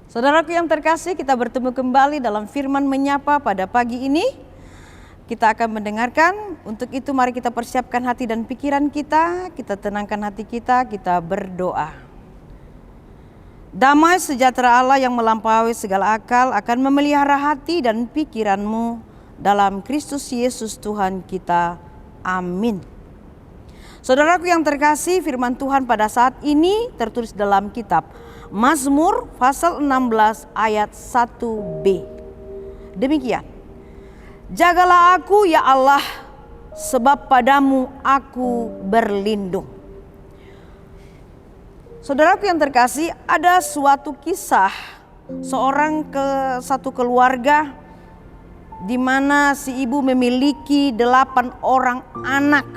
Saudaraku yang terkasih, kita bertemu kembali dalam firman menyapa pada pagi ini. Kita akan mendengarkan, untuk itu mari kita persiapkan hati dan pikiran kita tenangkan hati kita berdoa. Damai sejahtera Allah yang melampaui segala akal akan memelihara hati dan pikiranmu dalam Kristus Yesus Tuhan kita. Amin. Saudaraku yang terkasih, firman Tuhan pada saat ini tertulis dalam kitab Mazmur pasal 16 ayat 1b. Demikian. Jagalah aku ya Allah, sebab padamu aku berlindung. Saudaraku yang terkasih, ada suatu kisah satu keluarga di mana si ibu memiliki 8 orang anak.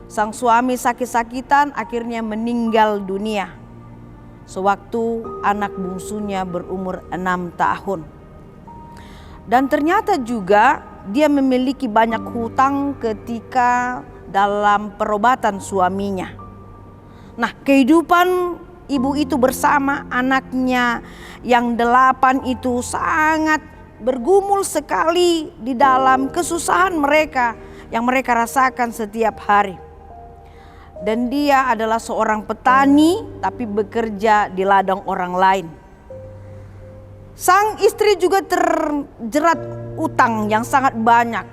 Sang suami sakit-sakitan akhirnya meninggal dunia sewaktu anak bungsunya berumur 6 tahun. Dan ternyata juga dia memiliki banyak hutang ketika dalam perobatan suaminya. Nah, kehidupan ibu itu bersama anaknya yang 8 itu sangat bergumul sekali di dalam kesusahan mereka yang mereka rasakan setiap hari. Dan dia adalah seorang petani tapi bekerja di ladang orang lain. Sang istri juga terjerat utang yang sangat banyak.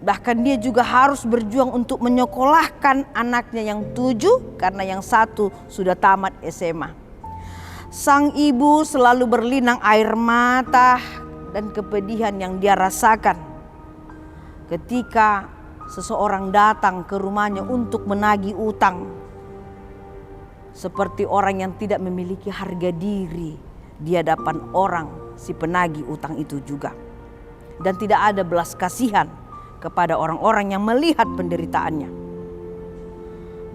Bahkan dia juga harus berjuang untuk menyekolahkan anaknya yang 7 karena yang 1 sudah tamat SMA. Sang ibu selalu berlinang air mata dan kepedihan yang dia rasakan ketika seseorang datang ke rumahnya untuk menagih utang. Seperti orang yang tidak memiliki harga diri di hadapan orang si penagih utang itu juga. Dan tidak ada belas kasihan kepada orang-orang yang melihat penderitaannya.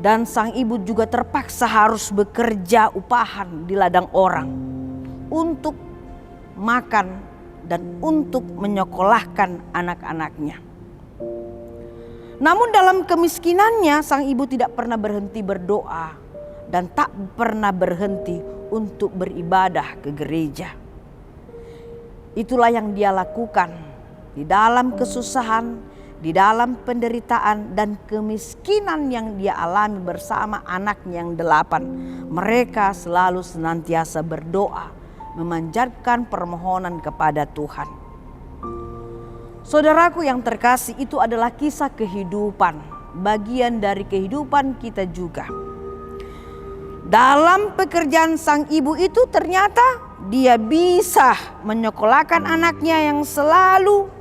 Dan sang ibu juga terpaksa harus bekerja upahan di ladang orang untuk makan dan untuk menyekolahkan anak-anaknya. Namun dalam kemiskinannya sang ibu tidak pernah berhenti berdoa dan tak pernah berhenti untuk beribadah ke gereja. Itulah yang dia lakukan di dalam kesusahan, di dalam penderitaan dan kemiskinan yang dia alami bersama anaknya yang 8. Mereka selalu senantiasa berdoa, memanjatkan permohonan kepada Tuhan. Saudaraku yang terkasih, itu adalah kisah kehidupan, bagian dari kehidupan kita juga. Dalam pekerjaan sang ibu itu ternyata dia bisa menyekolahkan anaknya yang selalu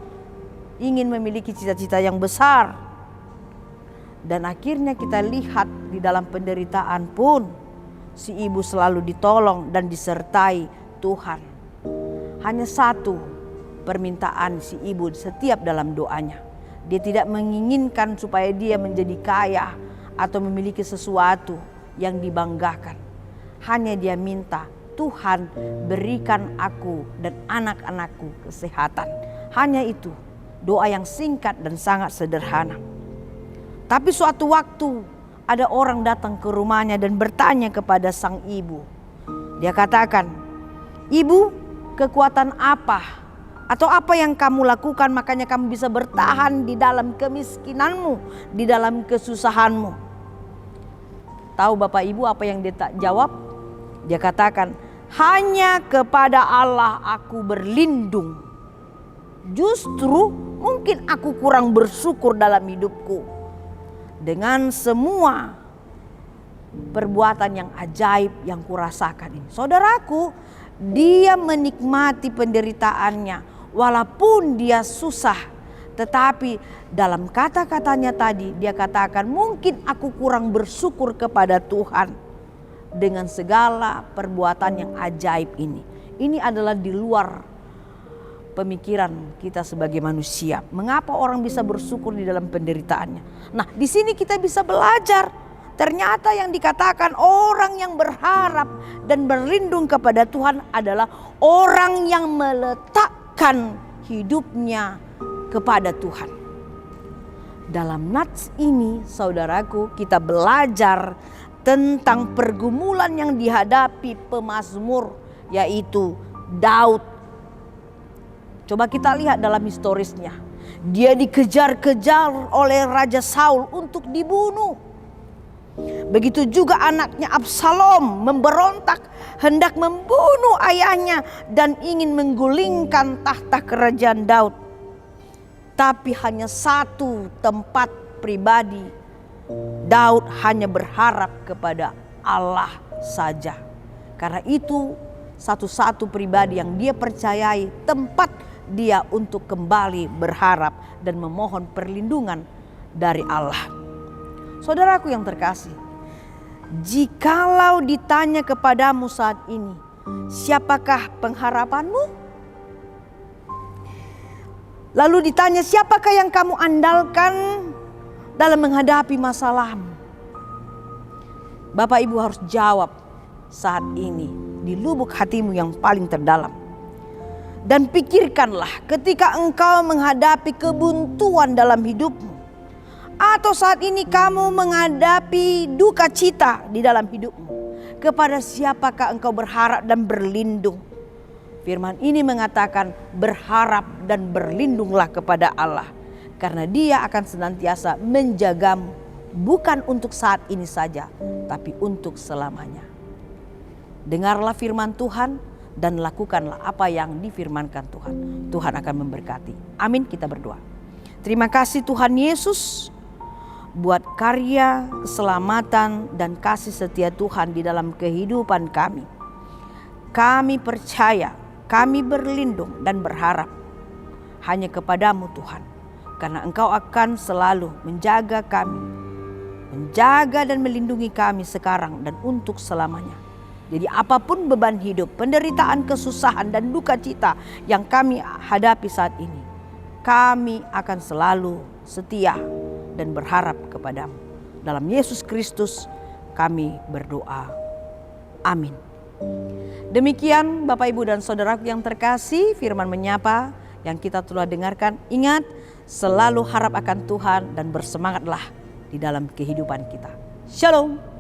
ingin memiliki cita-cita yang besar. Dan akhirnya kita lihat di dalam penderitaan pun si ibu selalu ditolong dan disertai Tuhan. Hanya satu permintaan si ibu setiap dalam doanya. Dia tidak menginginkan supaya dia menjadi kaya atau memiliki sesuatu yang dibanggakan. Hanya dia minta, Tuhan berikan aku dan anak-anakku kesehatan. Hanya itu, doa yang singkat dan sangat sederhana. Tapi suatu waktu ada orang datang ke rumahnya dan bertanya kepada sang ibu. Dia katakan, "Ibu, kekuatan apa? Atau apa yang kamu lakukan makanya kamu bisa bertahan di dalam kemiskinanmu, di dalam kesusahanmu?" Tahu Bapak Ibu apa yang dia jawab? Dia katakan, "Hanya kepada Allah aku berlindung. Justru mungkin aku kurang bersyukur dalam hidupku. Dengan semua perbuatan yang ajaib yang kurasakan ini." Saudaraku, dia menikmati penderitaannya walaupun dia susah. Tetapi dalam kata-katanya tadi dia katakan, mungkin aku kurang bersyukur kepada Tuhan dengan segala perbuatan yang ajaib ini. Ini adalah di luar pemikiran kita sebagai manusia. Mengapa orang bisa bersyukur di dalam penderitaannya? Nah, di sini kita bisa belajar. Ternyata yang dikatakan orang yang berharap dan berlindung kepada Tuhan adalah orang yang meletakkan hidupnya kepada Tuhan. Dalam nats ini, saudaraku, kita belajar tentang pergumulan yang dihadapi pemazmur yaitu Daud. Coba kita lihat dalam historisnya. Dia dikejar-kejar oleh Raja Saul untuk dibunuh. Begitu juga anaknya Absalom memberontak hendak membunuh ayahnya dan ingin menggulingkan tahta kerajaan Daud. Tapi hanya satu tempat pribadi, Daud hanya berharap kepada Allah saja. Karena itu satu-satu pribadi yang dia percayai, tempat dia untuk kembali berharap dan memohon perlindungan dari Allah. Saudaraku yang terkasih, jikalau ditanya kepadamu saat ini, siapakah pengharapanmu? Lalu ditanya, siapakah yang kamu andalkan dalam menghadapi masalahmu? Bapak Ibu harus jawab saat ini di lubuk hatimu yang paling terdalam. Dan pikirkanlah ketika engkau menghadapi kebuntuan dalam hidupmu. Atau saat ini kamu menghadapi duka cita di dalam hidupmu. Kepada siapakah engkau berharap dan berlindung? Firman ini mengatakan berharap dan berlindunglah kepada Allah. Karena Dia akan senantiasa menjagamu. Bukan untuk saat ini saja, tapi untuk selamanya. Dengarlah firman Tuhan dan lakukanlah apa yang difirmankan Tuhan. Tuhan akan memberkati. Amin, kita berdoa. Terima kasih Tuhan Yesus buat karya, keselamatan dan kasih setia Tuhan di dalam kehidupan kami. Kami percaya, kami berlindung dan berharap hanya kepadamu Tuhan. Karena Engkau akan selalu menjaga kami, menjaga dan melindungi kami sekarang dan untuk selamanya. Jadi apapun beban hidup, penderitaan, kesusahan dan duka cita yang kami hadapi saat ini, kami akan selalu setia dan berharap kepadamu. Dalam Yesus Kristus kami berdoa. Amin. Demikian Bapak Ibu dan Saudaraku yang terkasih, firman menyapa yang kita telah dengarkan. Ingat, selalu harap akan Tuhan dan bersemangatlah di dalam kehidupan kita. Shalom.